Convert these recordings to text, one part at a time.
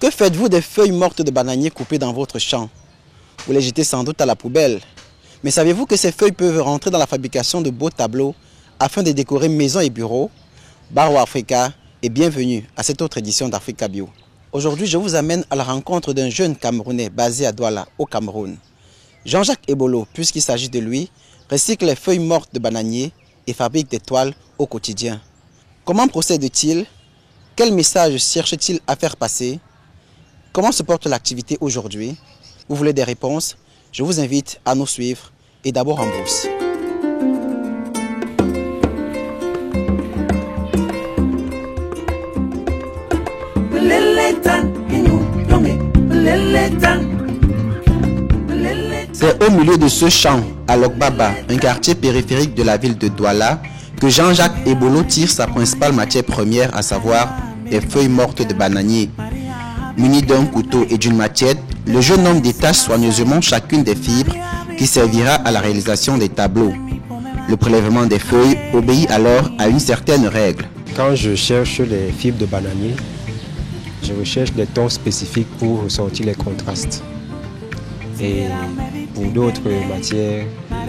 Que faites-vous des feuilles mortes de bananier coupées dans votre champ? Vous les jetez sans doute à la poubelle. Mais savez-vous que ces feuilles peuvent rentrer dans la fabrication de beaux tableaux afin de décorer maisons et bureaux? Barrow Africa et bienvenue à cette autre édition d'Africa Bio. Aujourd'hui, je vous amène à la rencontre d'un jeune Camerounais basé à Douala, au Cameroun. Jean-Jacques Ebolo, puisqu'il s'agit de lui, recycle les feuilles mortes de bananier et fabrique des toiles au quotidien. Comment procède-t-il? Quel message cherche-t-il à faire passer? Comment se porte l'activité aujourd'hui? Vous voulez des réponses? Je vous invite à nous suivre et d'abord en brousse. C'est au milieu de ce champ, à Lokbaba, un quartier périphérique de la ville de Douala, que Jean-Jacques Ebolo tire sa principale matière première, à savoir les feuilles mortes de bananier. Muni d'un couteau et d'une machette, le jeune homme détache soigneusement chacune des fibres qui servira à la réalisation des tableaux. Le prélèvement des feuilles obéit alors à une certaine règle. Quand je cherche les fibres de bananier, je recherche des tons spécifiques pour ressortir les contrastes. Et pour d'autres matières,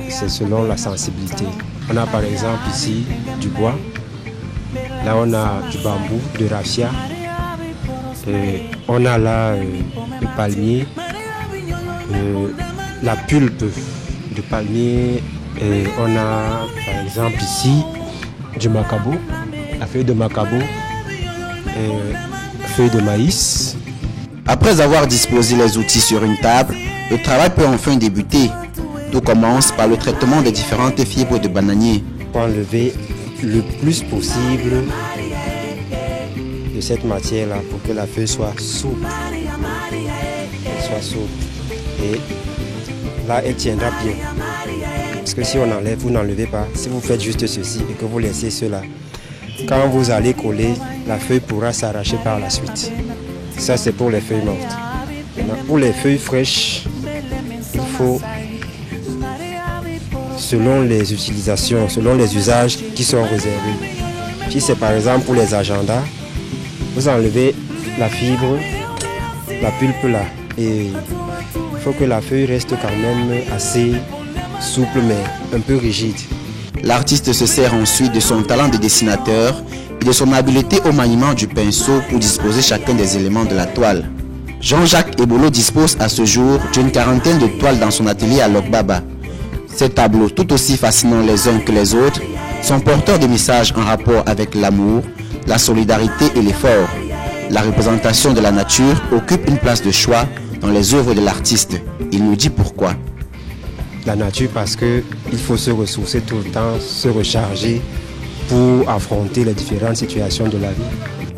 c'est selon la sensibilité. On a par exemple ici du bois, là on a du bambou, de raffia, on a là le palmier, la pulpe de palmier, et on a par exemple ici du macabo, la feuille de macabo, feuille de maïs. Après avoir disposé les outils sur une table, le travail peut enfin débuter. Tout commence par le traitement des différentes fibres de bananier. Pour enlever le plus possible de cette matière-là pour que la feuille soit souple. Et là, elle tiendra bien. Parce que si on enlève, vous n'enlevez pas. Si vous faites juste ceci et que vous laissez cela, quand vous allez coller, la feuille pourra s'arracher par la suite. Ça, c'est pour les feuilles mortes. Maintenant, pour les feuilles fraîches, il faut, selon les utilisations, selon les usages qui sont réservés. Si c'est par exemple pour les agendas, vous enlevez la fibre, la pulpe là, et il faut que la feuille reste quand même assez souple mais un peu rigide. L'artiste se sert ensuite de son talent de dessinateur et de son habileté au maniement du pinceau pour disposer chacun des éléments de la toile. Jean-Jacques Ebolo dispose à ce jour d'une quarantaine de toiles dans son atelier à Lokbaba. Ces tableaux, tout aussi fascinants les uns que les autres, sont porteurs de messages en rapport avec l'amour, la solidarité et l'effort. La représentation de la nature occupe une place de choix dans les œuvres de l'artiste. Il nous dit pourquoi. La nature parce qu'il faut se ressourcer tout le temps, se recharger pour affronter les différentes situations de la vie.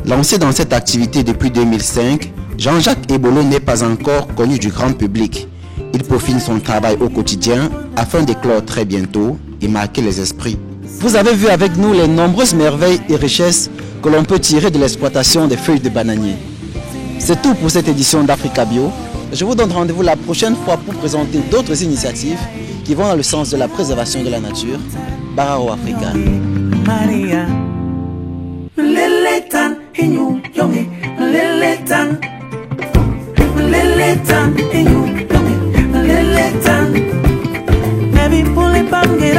Lancé dans cette activité depuis 2005, Jean-Jacques Ebolo n'est pas encore connu du grand public. Il peaufine son travail au quotidien afin d'éclore très bientôt et marquer les esprits. Vous avez vu avec nous les nombreuses merveilles et richesses que l'on peut tirer de l'exploitation des feuilles de bananier. C'est tout pour cette édition d'Africa Bio. Je vous donne rendez-vous la prochaine fois pour présenter d'autres initiatives qui vont dans le sens de la préservation de la nature. Barrow Africa. Every pulling bang get